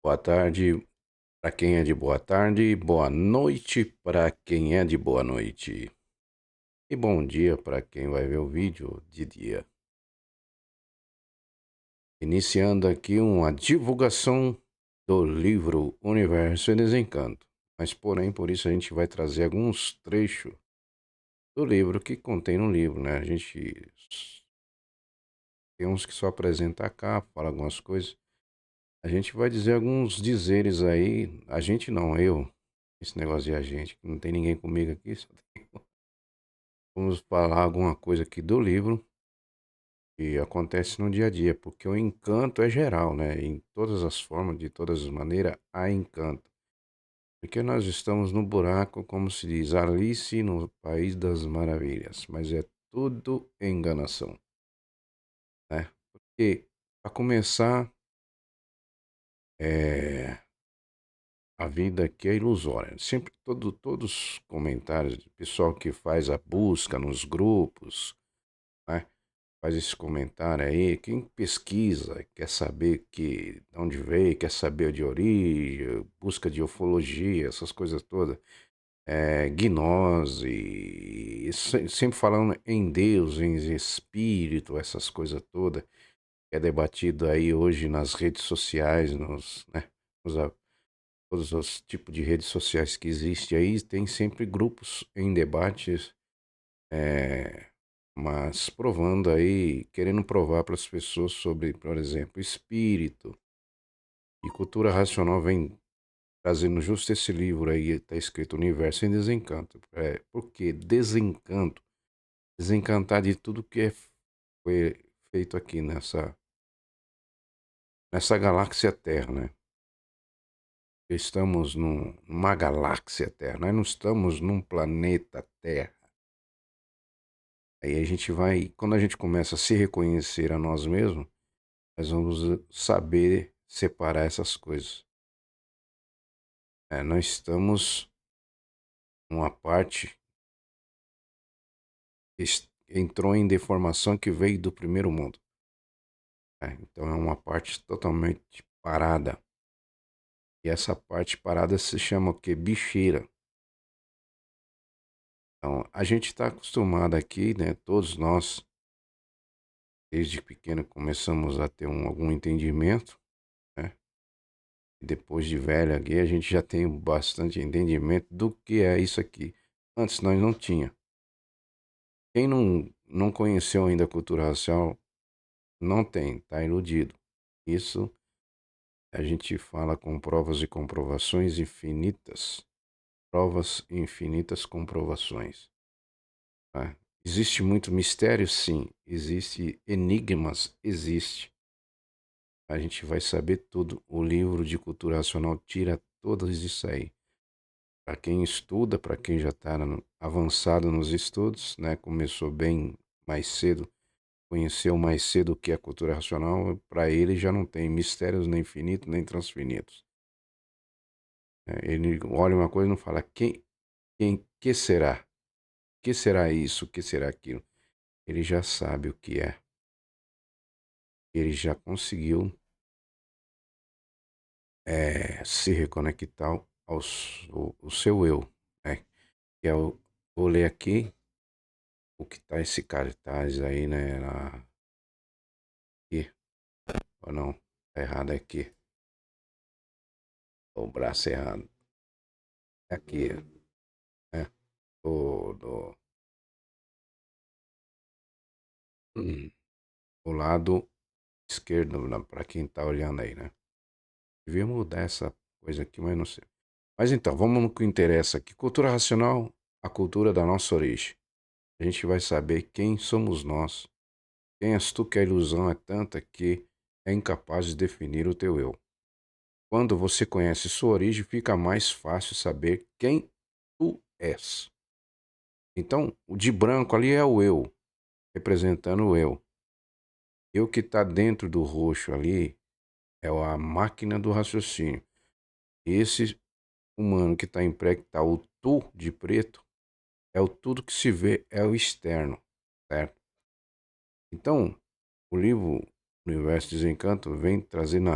Boa tarde para quem é de boa tarde, boa noite para quem é de boa noite e bom dia para quem vai ver o vídeo de dia. Iniciando aqui uma divulgação do livro Universo e Desencanto, mas porém por isso a gente vai trazer alguns trechos do livro que contém no livro, né? A gente tem uns que só apresenta a capa, fala algumas coisas. A gente vai dizer alguns dizeres aí, a gente não, eu, esse negócio de a gente, que não tem ninguém comigo aqui, só tem. Vamos falar alguma coisa aqui do livro que acontece no dia a dia, porque o encanto é geral, né? Em todas as formas, de todas as maneiras, há encanto. Porque nós estamos no buraco, como se diz, Alice no País das Maravilhas, mas é tudo enganação, né? Porque, para começar, é, a vida aqui é ilusória. Sempre, todos os comentários do pessoal que faz a busca nos grupos, né? Faz esse comentário aí, quem pesquisa, quer saber de onde veio, quer saber de origem, busca de ufologia, essas coisas todas, gnose, sempre falando em Deus, em espírito, essas coisas todas, que é debatido aí hoje nas redes sociais, né, nos, todos os tipos de redes sociais que existem aí, tem sempre grupos em debates, é, mas provando aí, querendo provar para as pessoas sobre, por exemplo, espírito e cultura racional vem trazendo justo esse livro aí, está escrito Universo em Desencanto. Porque desencanto, desencantar de tudo que foi feito aqui nessa galáxia Terra, né? Estamos numa galáxia Terra, nós não estamos num planeta Terra. Aí a gente vai, quando a gente começa a se reconhecer a nós mesmos, nós vamos saber separar essas coisas. Nós estamos numa parte que entrou em deformação que veio do primeiro mundo. Então é uma parte totalmente parada. E essa parte parada se chama o quê? Bicheira. Então a gente está acostumado aqui, né? Todos nós, desde pequeno, começamos a ter algum entendimento, né? Depois de velho aqui, a gente já tem bastante entendimento do que é isso aqui. Antes nós não tinha. Quem não conheceu ainda a cultura racial, não tem, tá iludido. Isso a gente fala com provas e comprovações infinitas. Provas e infinitas comprovações. Tá? Existe muito mistério? Sim. Existe enigmas? Existe. A gente vai saber tudo. O livro de cultura racional tira todas isso aí. Para quem estuda, para quem já está avançado nos estudos, né, começou bem mais cedo, conheceu mais cedo o que é cultura racional, para ele já não tem mistérios nem infinitos nem transfinitos. Ele olha uma coisa e não fala que será? O que será isso? O que será aquilo? Ele já sabe o que é. Ele já conseguiu se reconectar ao seu eu, né? Que é vou ler aqui o que tá esse cartaz aí, né? Aqui, ou não, tá errado aqui. O braço errado. Aqui, né? Do, hum, do lado esquerdo, para quem tá olhando aí, né? Devia mudar essa coisa aqui, mas não sei. Mas então, vamos no que interessa aqui. Cultura racional, a cultura da nossa origem. A gente vai saber quem somos nós. Quem és tu que a ilusão é tanta que é incapaz de definir o teu eu. Quando você conhece sua origem, fica mais fácil saber quem tu és. Então, o de branco ali é o eu, representando o eu. Eu que está dentro do roxo ali é a máquina do raciocínio. Esse humano que está em pré, que está o tu de preto, é o tudo que se vê, é o externo, certo? Então, o livro Universo Desencanto vem trazendo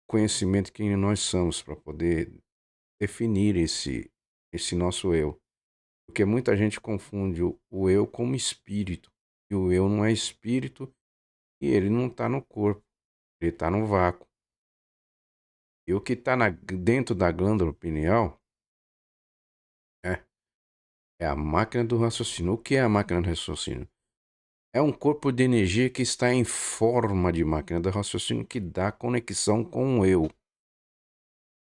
conhecimento que nós somos para poder definir esse nosso eu. Porque muita gente confunde o eu como espírito. E o eu não é espírito e ele não está no corpo, ele está no vácuo. E o que está dentro da glândula pineal é, é a máquina do raciocínio. O que é a máquina do raciocínio? É um corpo de energia que está em forma de máquina do raciocínio que dá conexão com o eu.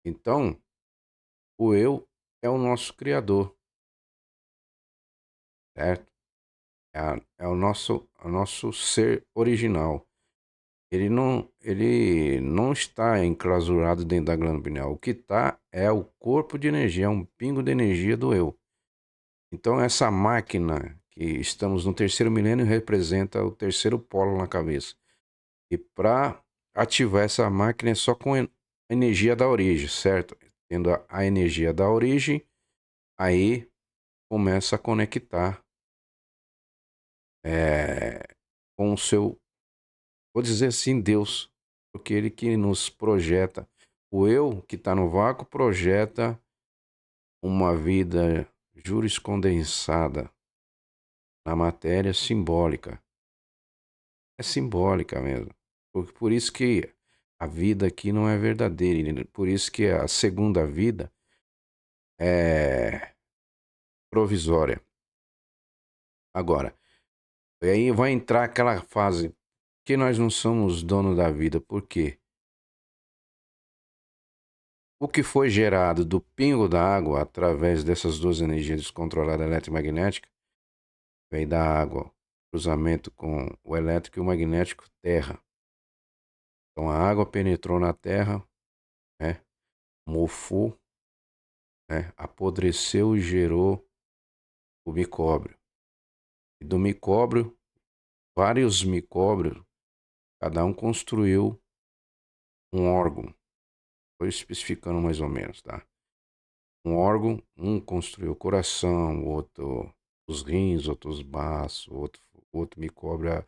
Então, o eu é o nosso criador, certo? É o nosso ser original. Ele não está enclausurado dentro da glândula pineal. O que está é o corpo de energia, é um pingo de energia do eu. Então, essa máquina que estamos no terceiro milênio representa o terceiro polo na cabeça. E para ativar essa máquina é só com a energia da origem, certo? Tendo a energia da origem, aí começa a conectar com o seu, vou dizer assim, Deus, porque ele que nos projeta. O eu que está no vácuo projeta uma vida juriscondensada na matéria simbólica. É simbólica mesmo. Por isso que a vida aqui não é verdadeira. Por isso que a segunda vida é provisória. Agora, aí vai entrar aquela fase que nós não somos dono da vida. Por quê? O que foi gerado do pingo da água através dessas duas energias descontroladas eletromagnéticas veio da água, cruzamento com o elétrico e o magnético terra. Então a água penetrou na terra, né, mofou, né, apodreceu e gerou o micóbrio. E do micóbrio, vários micóbrios, cada um construiu um órgão. Estou especificando mais ou menos, tá? Um órgão, um construiu o coração, outro os rins, outros baços, outro micóbrio.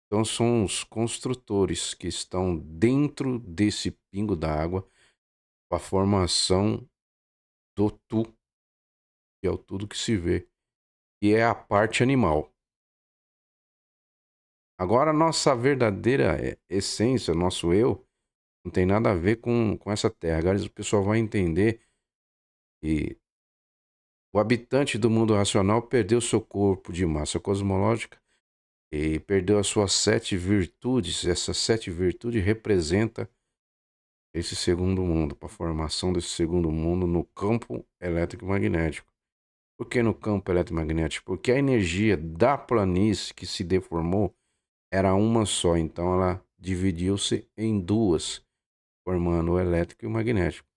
Então são os construtores que estão dentro desse pingo d'água para a formação do tu, que é o tudo que se vê, e é a parte animal. Agora, a nossa verdadeira essência, nosso eu, não tem nada a ver com essa terra. Agora o pessoal vai entender que o habitante do mundo racional perdeu seu corpo de massa cosmológica e perdeu as suas 7 virtudes. Essas 7 virtudes representam esse segundo mundo, para a formação desse segundo mundo no campo elétrico magnético. Por que no campo eletromagnético? Porque a energia da planície que se deformou era uma só, então ela dividiu-se em duas, formando o elétrico e o magnético.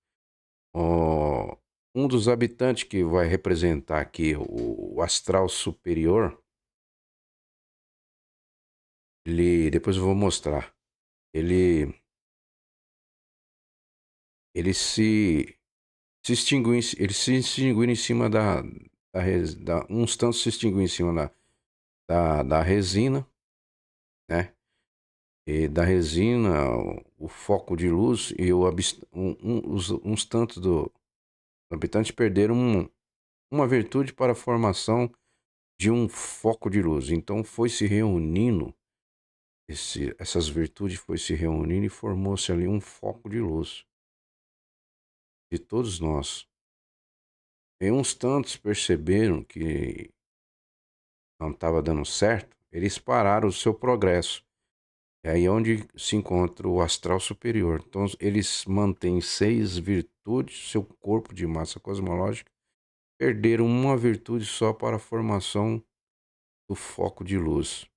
Um dos habitantes que vai representar aqui o astral superior, ele, depois eu vou mostrar, ele, ele se extinguiu em cima uns tantos se extinguiu em cima da resina, né? E da resina, o foco de luz e uns tantos do habitantes perderam uma virtude para a formação de um foco de luz. Então foi se reunindo, essas virtudes foi se reunindo e formou-se ali um foco de luz de todos nós. E uns tantos perceberam que não estava dando certo, eles pararam o seu progresso. É aí onde se encontra o astral superior. Então, eles mantêm 6 virtudes, seu corpo de massa cosmológica, perderam uma virtude só para a formação do foco de luz.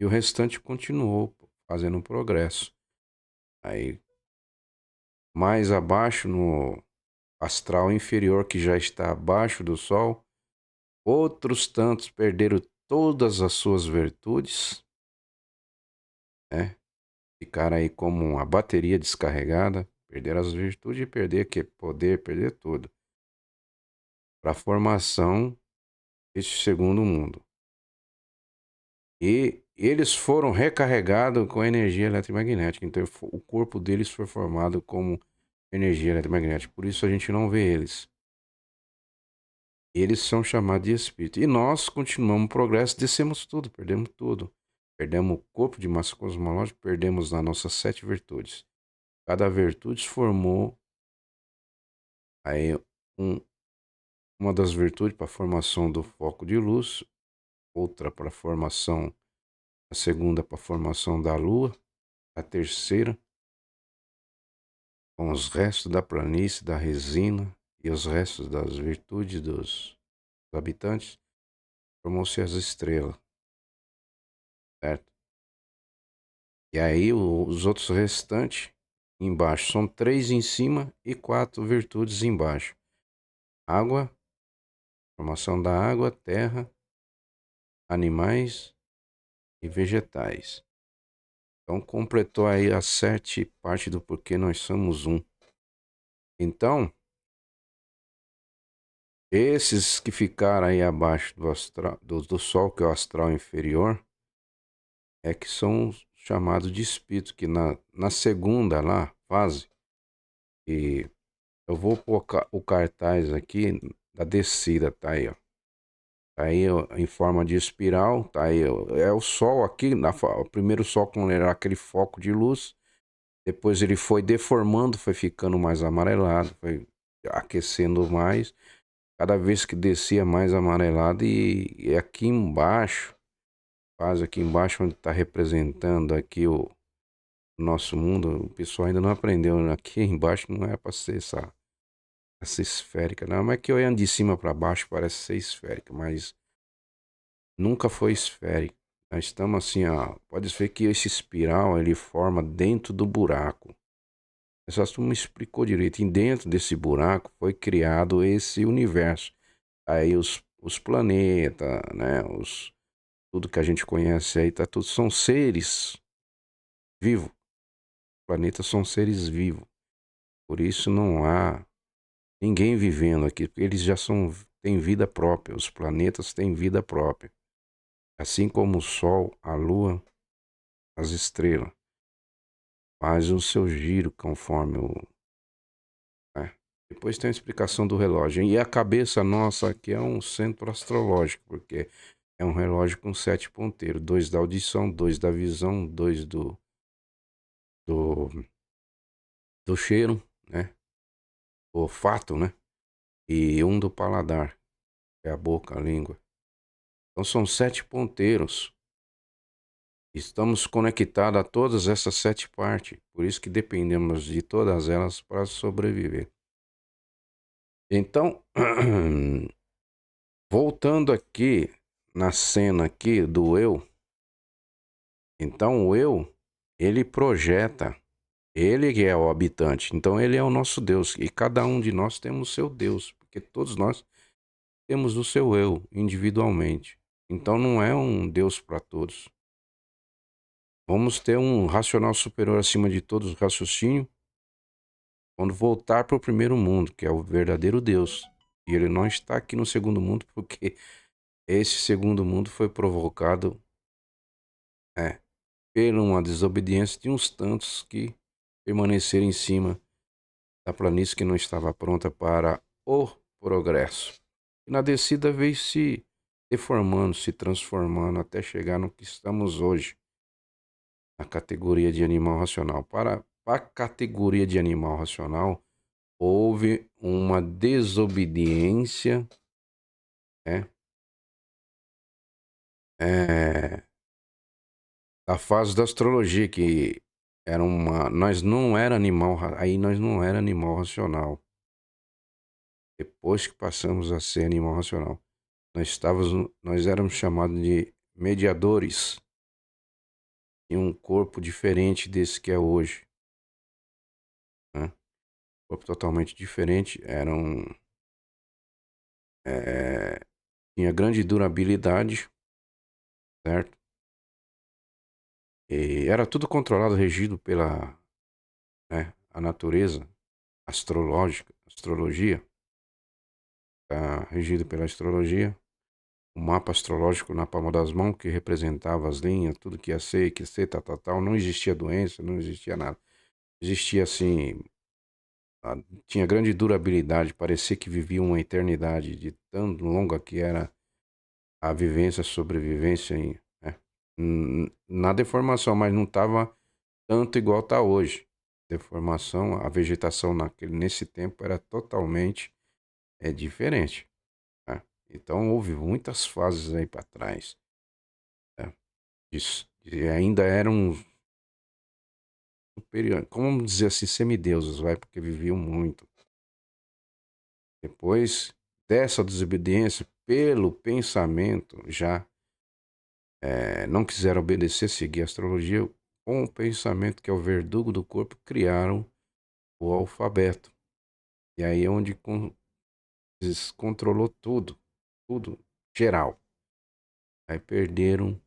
E o restante continuou fazendo progresso. Aí, mais abaixo, no astral inferior, que já está abaixo do Sol, outros tantos perderam todas as suas virtudes, né? Ficaram aí como uma bateria descarregada, perder as virtudes e perder que poder, perder tudo. Para a formação deste segundo mundo. E eles foram recarregados com energia eletromagnética. Então o corpo deles foi formado como energia eletromagnética. Por isso a gente não vê eles. Eles são chamados de espírito. E nós continuamos o progresso, descemos tudo, perdemos tudo. Perdemos o corpo de massa cosmológica, perdemos as nossas 7 virtudes. Cada virtude formou aí um, uma das virtudes para a formação do foco de luz, outra para a formação, a segunda para a formação da lua, a terceira com os restos da planície, da resina e os restos das virtudes dos habitantes, formou-se as estrelas, certo? E aí os outros restantes embaixo, são 3 em cima e 4 virtudes embaixo. Água, formação da água, terra, animais e vegetais. Então completou aí as 7 partes do porquê nós somos um. Então, esses que ficaram aí abaixo do, astral, do Sol, que é o astral inferior, é que são chamados de espírito, que na segunda lá, fase, e eu vou pôr o cartaz aqui da descida, tá aí, ó. Tá aí ó, em forma de espiral, tá aí, ó, é o Sol aqui, o primeiro Sol quando era aquele foco de luz, depois ele foi deformando, foi ficando mais amarelado, foi aquecendo mais, cada vez que descia mais amarelado e aqui embaixo, quase aqui embaixo onde está representando aqui o nosso mundo, o pessoal ainda não aprendeu, né? Aqui embaixo não é para ser essa esférica, não, mas que olhando de cima para baixo parece ser esférica, mas nunca foi esférica. Nós estamos assim, ó, pode ver que esse espiral ele forma dentro do buraco. Essa tu me explicou direito. E dentro desse buraco foi criado esse universo. Aí os planetas, né? Tudo que a gente conhece aí, tá tudo, são seres vivos. Planetas são seres vivos. Por isso não há ninguém vivendo aqui, porque eles já têm vida própria. Os planetas têm vida própria. Assim como o Sol, a Lua, as estrelas. Faz o seu giro conforme o. Né? Depois tem a explicação do relógio. E a cabeça nossa aqui é um centro astrológico, porque é um relógio com 7 ponteiros. 2 da audição, 2 da visão, 2 do, do cheiro, né? O olfato, né? E um do paladar, que é a boca, a língua. Então são 7 ponteiros. Estamos conectados a todas essas 7 partes. Por isso que dependemos de todas elas para sobreviver. Então, voltando aqui na cena aqui do eu. Então o eu, ele projeta, ele que é o habitante. Então ele é o nosso Deus. E cada um de nós temos o seu Deus. Porque todos nós temos o seu eu individualmente. Então não é um Deus para todos. Vamos ter um racional superior acima de todos os raciocínios quando voltar para o primeiro mundo, que é o verdadeiro Deus. E ele não está aqui no segundo mundo porque esse segundo mundo foi provocado por uma desobediência de uns tantos que permaneceram em cima da planície que não estava pronta para o progresso. E na descida veio se deformando, se transformando até chegar no que estamos hoje, na categoria de animal racional. Para a categoria de animal racional, houve uma desobediência, né, da fase da astrologia, que era nós não era animal, aí nós não era animal racional. Depois que passamos a ser animal racional, nós éramos chamados de mediadores em um corpo diferente desse que é hoje, né? Corpo totalmente diferente, é, tinha grande durabilidade, certo? E era tudo controlado, regido pela, né, a natureza astrológica, astrologia, tá regido pela astrologia, o mapa astrológico na palma das mãos, que representava as linhas, tudo que ia ser, tal, tal, tal. Não existia doença, não existia nada. Existia assim, tinha grande durabilidade, parecia que vivia uma eternidade de tão longa que era a vivência, a sobrevivência né? Na deformação, mas não estava tanto igual está hoje. Deformação, a vegetação nesse tempo era totalmente diferente. Né? Então houve muitas fases aí para trás. Né? E ainda eram superiores, como vamos dizer assim, semideuses, vai, porque viviam muito. Depois dessa desobediência pelo pensamento, já não quiseram obedecer, seguir a astrologia, com o pensamento que é o verdugo do corpo, criaram o alfabeto. E aí é onde controlou tudo, tudo, geral. Aí perderam,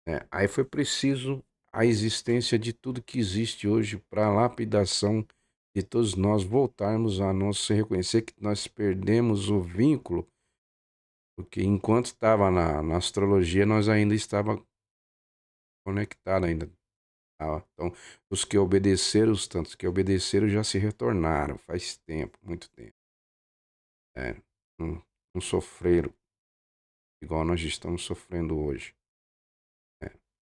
né? Aí foi preciso a existência de tudo que existe hoje para a lapidação de todos nós voltarmos a nós reconhecer que nós perdemos o vínculo, porque enquanto estava na astrologia, nós ainda estava conectado ainda. Então, os que obedeceram, os tantos que obedeceram já se retornaram faz tempo, muito tempo. Não, não sofreram igual nós estamos sofrendo hoje.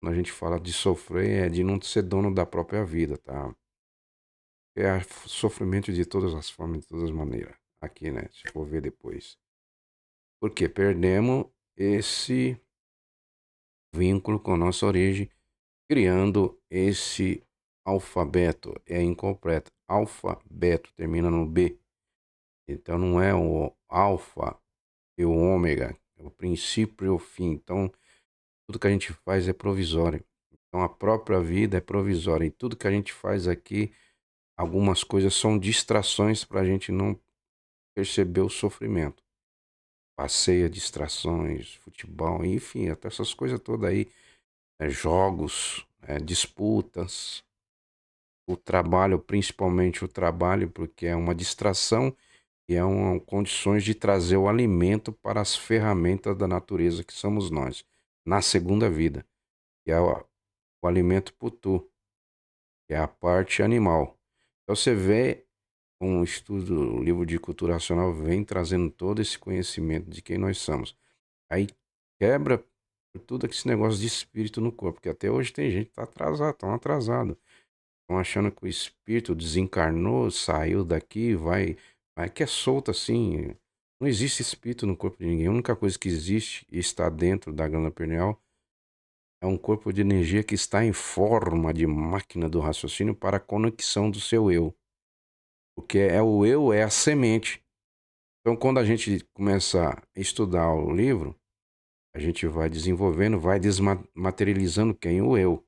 Quando a gente fala de sofrer, é de não ser dono da própria vida, tá? É sofrimento de todas as formas, de todas as maneiras. Aqui, né? Se for ver depois. Porque perdemos esse vínculo com a nossa origem, criando esse alfabeto. É incompleto. Alfabeto termina no B. Então não é o alfa e o ômega, é o princípio e o fim. Então tudo que a gente faz é provisório. Então a própria vida é provisória. E tudo que a gente faz aqui, algumas coisas são distrações para a gente não perceber o sofrimento. Passeia, distrações, futebol, enfim, até essas coisas todas aí, jogos, disputas, o trabalho, principalmente o trabalho, porque é uma distração e é condições de trazer o alimento para as ferramentas da natureza que somos nós, na segunda vida, que é o alimento putu, que é a parte animal. Então você vê um estudo, o livro de cultura racional vem trazendo todo esse conhecimento de quem nós somos. Aí quebra por tudo esse negócio de espírito no corpo, porque até hoje tem gente que tá atrasado, tão atrasado. Estão achando que o espírito desencarnou, saiu daqui, vai que é solto assim. Não existe espírito no corpo de ninguém. A única coisa que existe e está dentro da glândula pineal é um corpo de energia que está em forma de máquina do raciocínio para a conexão do seu eu. Porque o eu é a semente. Então, quando a gente começa a estudar o livro, a gente vai desenvolvendo, vai desmaterializando quem? O eu.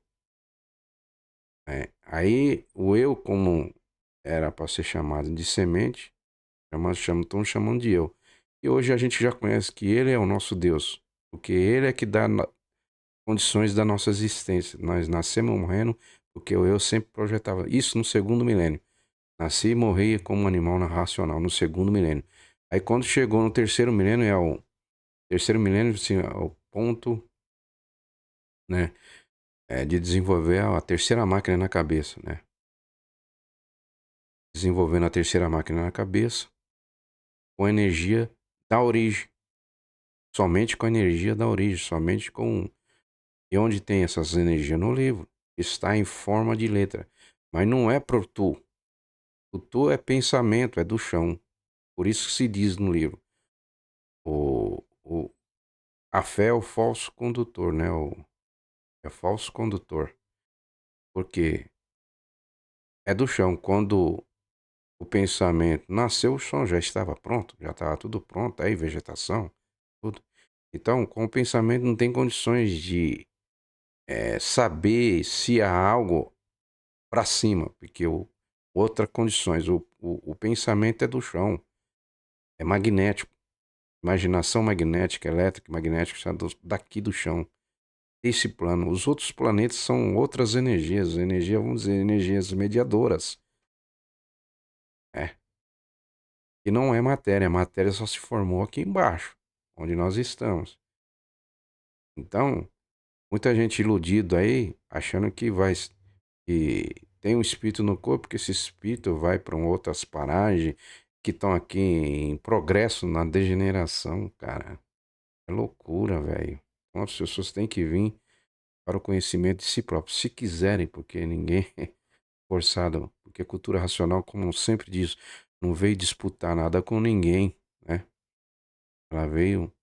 Aí, o eu, como era para ser chamado de semente, estão chamando de eu. E hoje a gente já conhece que ele é o nosso Deus, porque ele é que dá condições da nossa existência. Nós nascemos morrendo, porque o eu sempre projetava isso no segundo milênio. Nasci e morri como um animal racional no segundo milênio. Aí quando chegou no terceiro milênio, assim, é o ponto, né, de desenvolver a terceira máquina na cabeça, né? Desenvolvendo a terceira máquina na cabeça com a energia da origem. Somente com a energia da origem, somente com... E onde tem essas energias no livro? Está em forma de letra. Mas não é pro tu. O tu é pensamento, é do chão. Por isso que se diz no livro. O, o, a fé é o falso condutor, né? É falso condutor. Porque é do chão. Quando o pensamento nasceu, o som já estava pronto. Já estava tudo pronto. Aí vegetação, tudo. Então, com o pensamento não tem condições de saber se há algo para cima, porque outras condições, o pensamento é do chão, é magnético, imaginação magnética, elétrica, magnética, está daqui do chão, esse plano. Os outros planetas são outras energias, vamos dizer, energias mediadoras, é, e não é matéria, a matéria só se formou aqui embaixo, onde nós estamos. Então, muita gente iludida aí, achando que tem um espírito no corpo, que esse espírito vai para outras paragens que estão aqui em progresso na degeneração, cara. É loucura, velho. Então as pessoas têm que vir para o conhecimento de si próprio, se quiserem, porque ninguém é forçado, porque a cultura racional, como sempre diz, não veio disputar nada com ninguém, né? Ela veio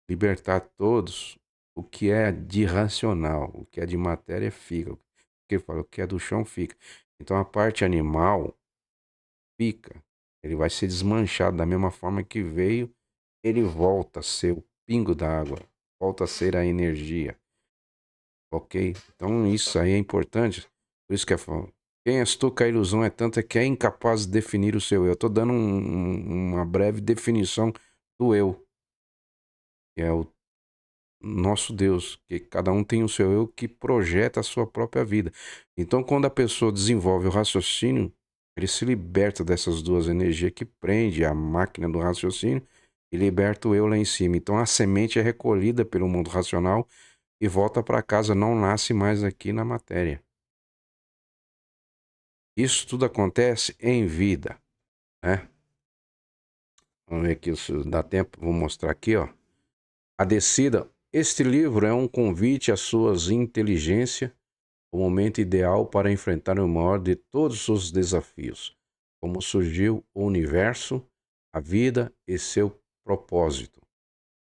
libertar todos. O que é de racional, o que é de matéria fica. Porque fala, o que é do chão fica. Então a parte animal fica. Ele vai ser desmanchado da mesma forma que veio, ele volta a ser o pingo d'água, volta a ser a energia. Ok? Então isso aí é importante. Por isso que é falando. Quem és tu que a ilusão é tanta que é incapaz de definir o seu eu. Eu tô dando uma breve definição do eu, que é o nosso Deus, que cada um tem o seu eu que projeta a sua própria vida. Então, quando a pessoa desenvolve o raciocínio, ele se liberta dessas duas energias que prende a máquina do raciocínio e liberta o eu lá em cima. Então, a semente é recolhida pelo mundo racional e volta para casa, não nasce mais aqui na matéria. Isso tudo acontece em vida, né? Vamos ver aqui se dá tempo, vou mostrar aqui, ó. A descida. Este livro é um convite às suas inteligências, o momento ideal para enfrentar o maior de todos os desafios, como surgiu o universo, a vida e seu propósito.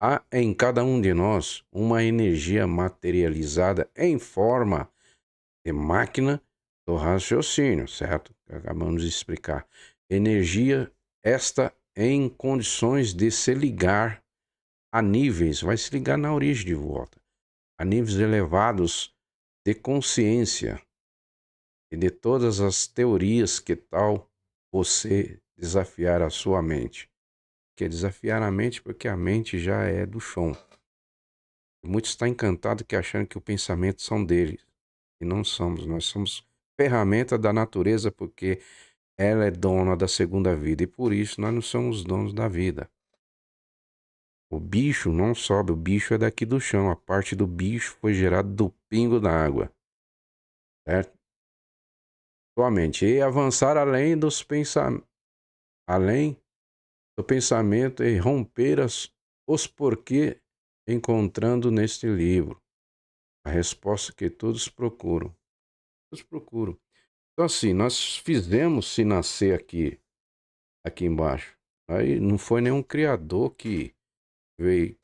Há em cada um de nós uma energia materializada em forma de máquina do raciocínio, certo? Acabamos de explicar. Energia esta em condições de se ligar a níveis, vai se ligar na origem de volta, a níveis elevados de consciência e de todas as teorias. Que tal você desafiar a sua mente? Que é desafiar a mente porque a mente já é do chão. Muitos estão encantados que achando que os pensamentos são deles. E não somos. Nós somos ferramenta da natureza porque ela é dona da segunda vida. E por isso nós não somos donos da vida. O bicho não sobe, o bicho é daqui do chão. A parte do bicho foi gerada do pingo da água. Certo? Atualmente. E avançar além dos pensamentos. Além do pensamento e romper os porquê, encontrando neste livro a resposta que todos procuram. Todos procuram. Então assim, nós fizemos se nascer aqui embaixo. Aí não foi nenhum criador que veio,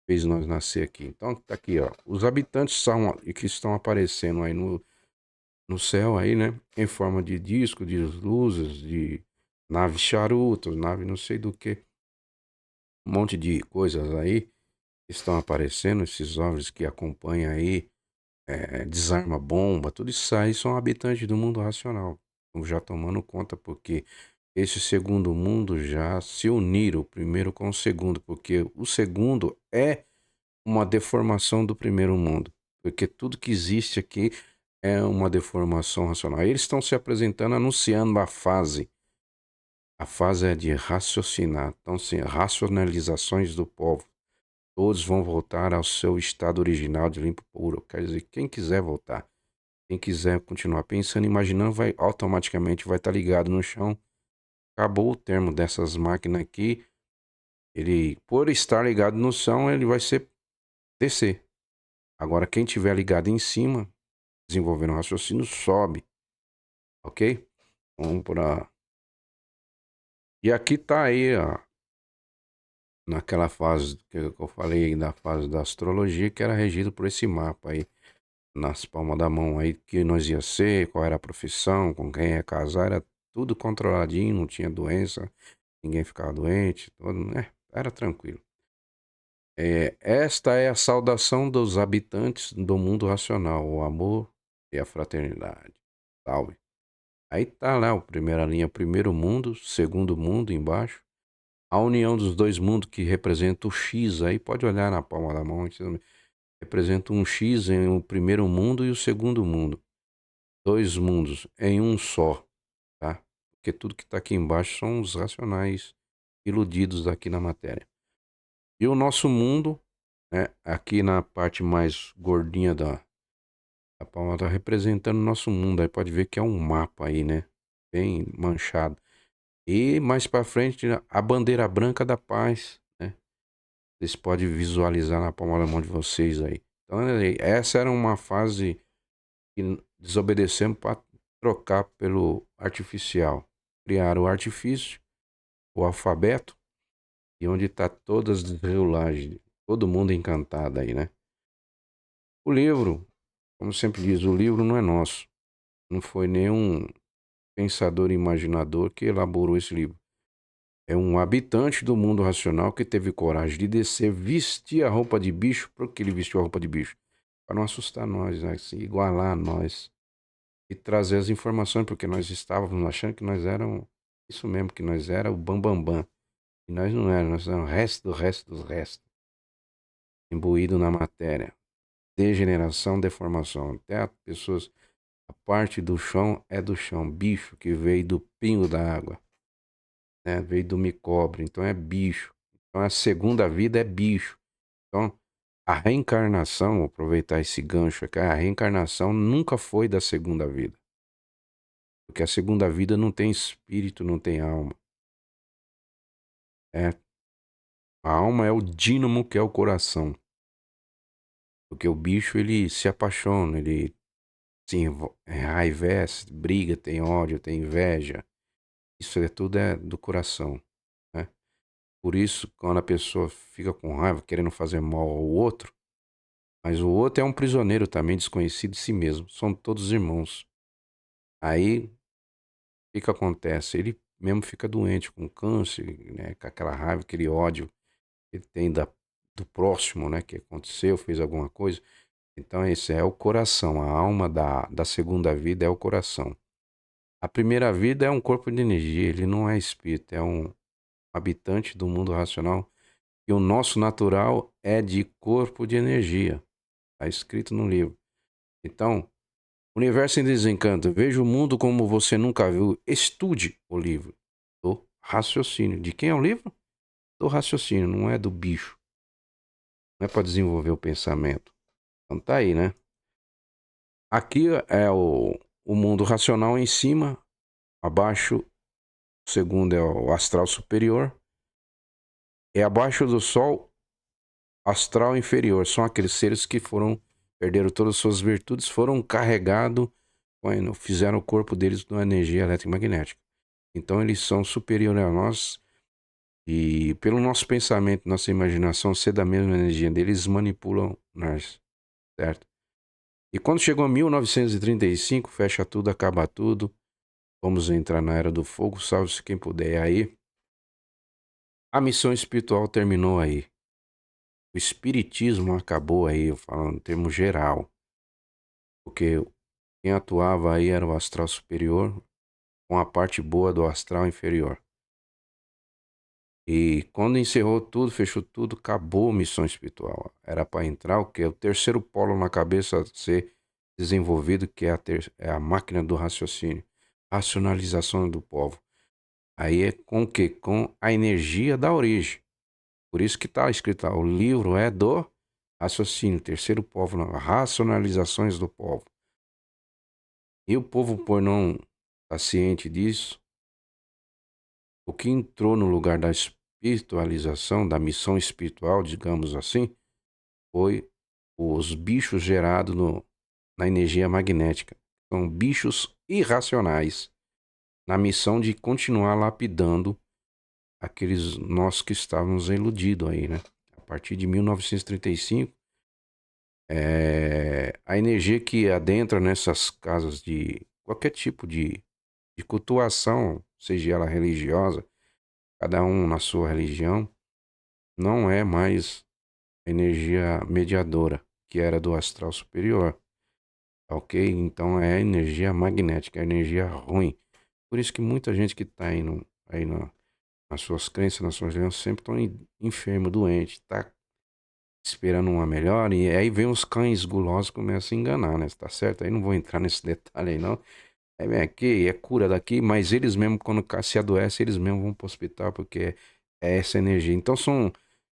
fez nós nascer aqui. Então tá aqui, ó. Os habitantes são que estão aparecendo aí no céu aí, né? Em forma de disco, de luzes, de nave charutos, nave não sei do que. Um monte de coisas aí estão aparecendo, esses OVNIs que acompanham aí, desarma bomba, tudo isso aí são habitantes do mundo racional. Já tomando conta porque esse segundo mundo já se uniram, o primeiro com o segundo, porque o segundo é uma deformação do primeiro mundo. Porque tudo que existe aqui é uma deformação racional. Eles estão se apresentando, anunciando a fase. A fase é de raciocinar. Então, sim, racionalizações do povo. Todos vão voltar ao seu estado original de limpo puro. Quer dizer, quem quiser voltar, quem quiser continuar pensando, imaginando, vai automaticamente vai estar ligado no chão. Acabou o termo dessas máquinas aqui. Ele, por estar ligado no chão, ele vai ser descer. Agora, quem tiver ligado em cima, desenvolvendo um raciocínio, sobe. Ok? Vamos para. E aqui tá aí, ó, naquela fase que eu falei, da fase da astrologia, que era regido por esse mapa aí, nas palmas da mão aí, que nós ia ser, qual era a profissão, com quem ia casar, era tudo controladinho, não tinha doença, ninguém ficava doente, todo, né? Era tranquilo. Esta é a saudação dos habitantes do mundo racional, o amor e a fraternidade. Salve. Aí tá lá, o primeira linha, primeiro mundo, segundo mundo embaixo. A união dos dois mundos que representa o X, aí pode olhar na palma da mão, representa um X em o primeiro mundo e o segundo mundo. Dois mundos em um só, tá? Porque tudo que está aqui embaixo são os racionais iludidos aqui na matéria. E o nosso mundo, né, aqui na parte mais gordinha da palma, tá representando o nosso mundo. Aí pode ver que é um mapa aí, né? Bem manchado. E mais pra frente, a bandeira branca da paz, né? Vocês podem visualizar na palma da mão de vocês aí. Então, essa era uma fase que desobedecemos para trocar pelo artificial. Criaram o artifício, o alfabeto, e onde está todas as desregulagens, todo mundo encantado aí, né? O livro, como sempre diz, o livro não é nosso. Não foi nenhum pensador e imaginador que elaborou esse livro. É um habitante do mundo racional que teve coragem de descer, vestir a roupa de bicho. Por que ele vestiu a roupa de bicho? Para não assustar nós, né? Assim, igualar nós. E trazer as informações, porque nós estávamos achando que nós éramos isso mesmo, que nós era o bambambam. Bam, bam. E nós não éramos, nós éramos o resto do resto dos restos. Imbuído na matéria. Degeneração, deformação. Até as pessoas, a parte do chão é do chão. Bicho que veio do pingo da água. Né? Veio do micóbrio, então é bicho. Então a segunda vida é bicho. Então a reencarnação, vou aproveitar esse gancho aqui, a reencarnação nunca foi da segunda vida. Porque a segunda vida não tem espírito, não tem alma. É, a alma é o dínamo que é o coração. Porque o bicho, ele se apaixona, ele se enraivece, briga, tem ódio, tem inveja. Isso tudo é do coração, né? Por isso, quando a pessoa fica com raiva, querendo fazer mal ao outro, mas o outro é um prisioneiro também, desconhecido de si mesmo. São todos irmãos. Aí, o que acontece? Ele mesmo fica doente, com câncer, né? Com aquela raiva, aquele ódio que ele tem do próximo, né? Que aconteceu, fez alguma coisa. Então, esse é o coração. A alma da segunda vida é o coração. A primeira vida é um corpo de energia, ele não é espírito, é um habitante do mundo racional. E o nosso natural é de corpo de energia. Está escrito no livro. Então, Universo em Desencanto. Veja o mundo como você nunca viu. Estude o livro do raciocínio. De quem é o livro? Do raciocínio, não é do bicho. Não é para desenvolver o pensamento. Então tá aí, né? Aqui é o mundo racional em cima, abaixo, o segundo é o astral superior. E abaixo do Sol, astral inferior. São aqueles seres que perderam todas as suas virtudes, foram carregados, fizeram o corpo deles numa energia eletromagnética. Então eles são superiores a nós e pelo nosso pensamento, nossa imaginação ser da mesma energia deles, manipulam nós, certo? E quando chegou a 1935, fecha tudo, acaba tudo, vamos entrar na Era do Fogo, salve-se quem puder. E aí, a missão espiritual terminou aí. O espiritismo acabou aí, falando em termos geral, porque quem atuava aí era o astral superior com a parte boa do astral inferior. E quando encerrou tudo, fechou tudo, acabou a missão espiritual. Era para entrar o quê? O terceiro polo na cabeça a ser desenvolvido, que é a máquina do raciocínio, racionalização do povo. Aí é com o quê? Com a energia da origem. Por isso que está escrito lá, o livro é do raciocínio, terceiro povo, racionalizações do povo. E o povo, por não estar ciente disso, o que entrou no lugar da espiritualização, da missão espiritual, digamos assim, foi os bichos gerados na energia magnética. São bichos irracionais na missão de continuar lapidando aqueles nós que estávamos iludidos aí, né? A partir de 1935, a energia que adentra nessas casas de qualquer tipo de cultuação, seja ela religiosa, cada um na sua religião, não é mais energia mediadora, que era do astral superior, ok? Então é energia magnética, é energia ruim. Por isso que muita gente que está indo aí nas suas crenças, nas suas religiões, sempre estão enfermo, doente, tá esperando uma melhora, e aí vem os cães gulosos e começam a enganar, né? Tá certo? Aí não vou entrar nesse detalhe aí, não. É bem aqui, é cura daqui, mas eles mesmo, quando se adoecem, eles mesmo vão pro hospital, porque é essa energia. Então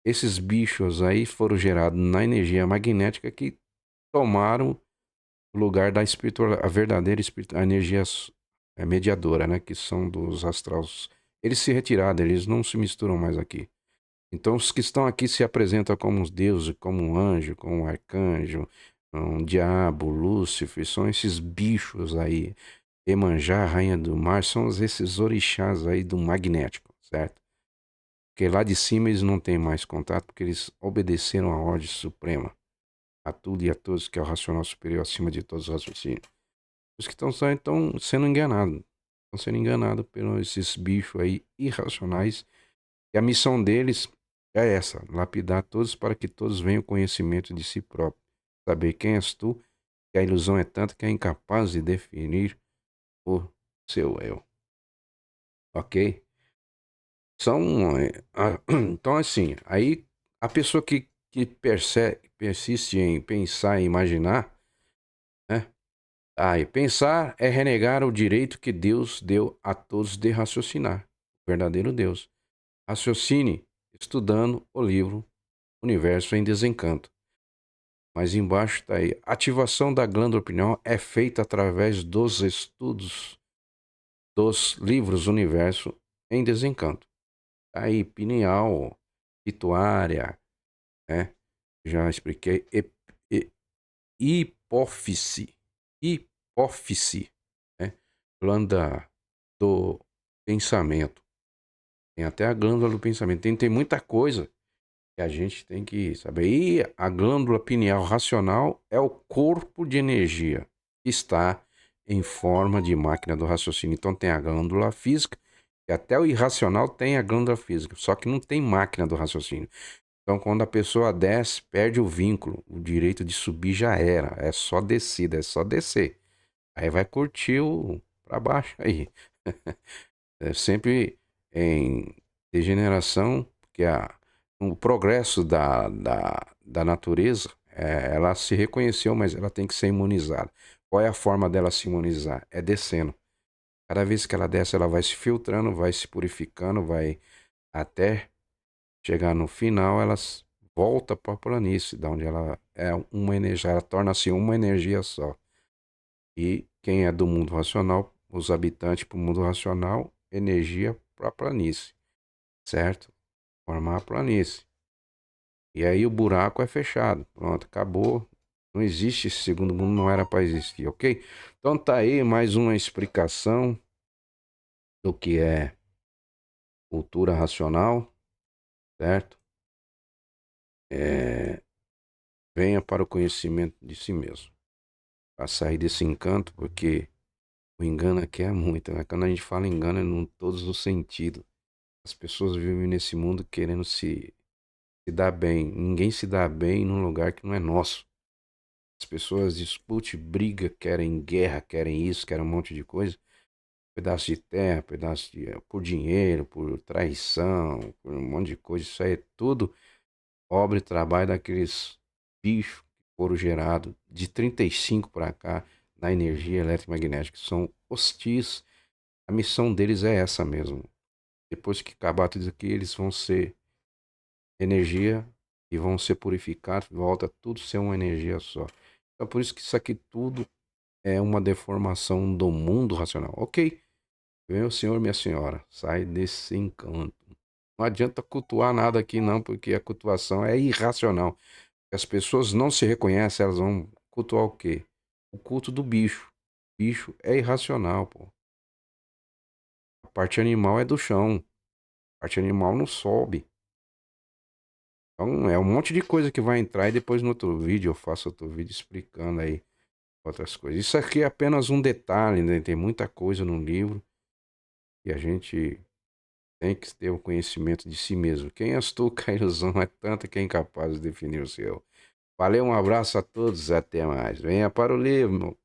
esses bichos aí foram gerados na energia magnética que tomaram o lugar da espiritual, a verdadeira a energia mediadora, né? Que são dos astrais. Eles se retiraram, eles não se misturam mais aqui. Então, os que estão aqui se apresentam como os deuses, como um anjo, como um arcanjo, um diabo, Lúcifer, são esses bichos aí. Emanjá, rainha do mar, são esses orixás aí do magnético, certo? Porque lá de cima eles não têm mais contato, porque eles obedeceram à ordem suprema, a tudo e a todos, que é o racional superior acima de todos os raciocínios. Os que estão sendo enganados, estão sendo enganados por esses bichos aí irracionais. E a missão deles é essa: lapidar todos para que todos venham ao conhecimento de si próprio. Saber quem és tu, que a ilusão é tanta que é incapaz de definir o seu eu. Ok? Então, assim, aí a pessoa que persiste em pensar e imaginar, né? E pensar é renegar o direito que Deus deu a todos de raciocinar, o verdadeiro Deus. Raciocine estudando o livro Universo em Desencanto. Mas embaixo está aí: ativação da glândula pineal é feita através dos estudos dos livros Universo em Desencanto. Tá aí, pineal, pituária, né? Já expliquei. E- hipófise, hipófise, né? Glândula do pensamento. Tem até a glândula do pensamento. Tem muita coisa que a gente tem que saber. E a glândula pineal racional é o corpo de energia que está em forma de máquina do raciocínio. Então tem a glândula física, e até o irracional tem a glândula física, só que não tem máquina do raciocínio. Então, quando a pessoa desce, perde o vínculo, o direito de subir já era. É só descida, é só descer. Aí vai curtir o para baixo aí. É sempre em degeneração, porque o progresso da natureza, ela se reconheceu, mas ela tem que ser imunizada. Qual é a forma dela se imunizar? É descendo. Cada vez que ela desce, ela vai se filtrando, vai se purificando, vai até chegar no final, ela volta para a planície, da onde ela é uma energia, ela torna-se uma energia só. E quem é do mundo racional, os habitantes para o mundo racional, energia para a planície, certo? Formar a planície. E aí o buraco é fechado. Pronto, acabou. Não existe esse segundo mundo, não era para existir, ok? Então tá aí mais uma explicação do que é cultura racional, certo? É, venha para o conhecimento de si mesmo, para sair desse encanto, porque o engano aqui é muito, né? Quando a gente fala engano, é em todos os sentidos. As pessoas vivem nesse mundo querendo se dar bem. Ninguém se dá bem num lugar que não é nosso. As pessoas disputam, brigam, querem guerra, querem isso, querem um monte de coisa. Pedaço de terra, por dinheiro, por traição, por um monte de coisa. Isso aí é tudo obra e trabalho daqueles bichos que foram gerados de 35 para cá na energia eletromagnética. São hostis. A missão deles é essa mesmo. Depois que acabar tudo aqui, eles vão ser energia e vão ser purificados, volta tudo ser uma energia só. Então por isso que isso aqui tudo é uma deformação do mundo racional. Ok, vem o senhor, minha senhora, sai desse encanto. Não adianta cultuar nada aqui não, porque a cultuação é irracional. As pessoas não se reconhecem, elas vão cultuar o quê? O culto do bicho. O bicho é irracional, pô. A parte animal é do chão. A parte animal não sobe. Então é um monte de coisa que vai entrar e depois no outro vídeo eu faço outro vídeo explicando aí outras coisas. Isso aqui é apenas um detalhe, né? Tem muita coisa no livro e a gente tem que ter o conhecimento de si mesmo. Quem és tu, que a ilusão é tanta que é incapaz de definir o seu. Valeu, um abraço a todos, até mais. Venha para o livro,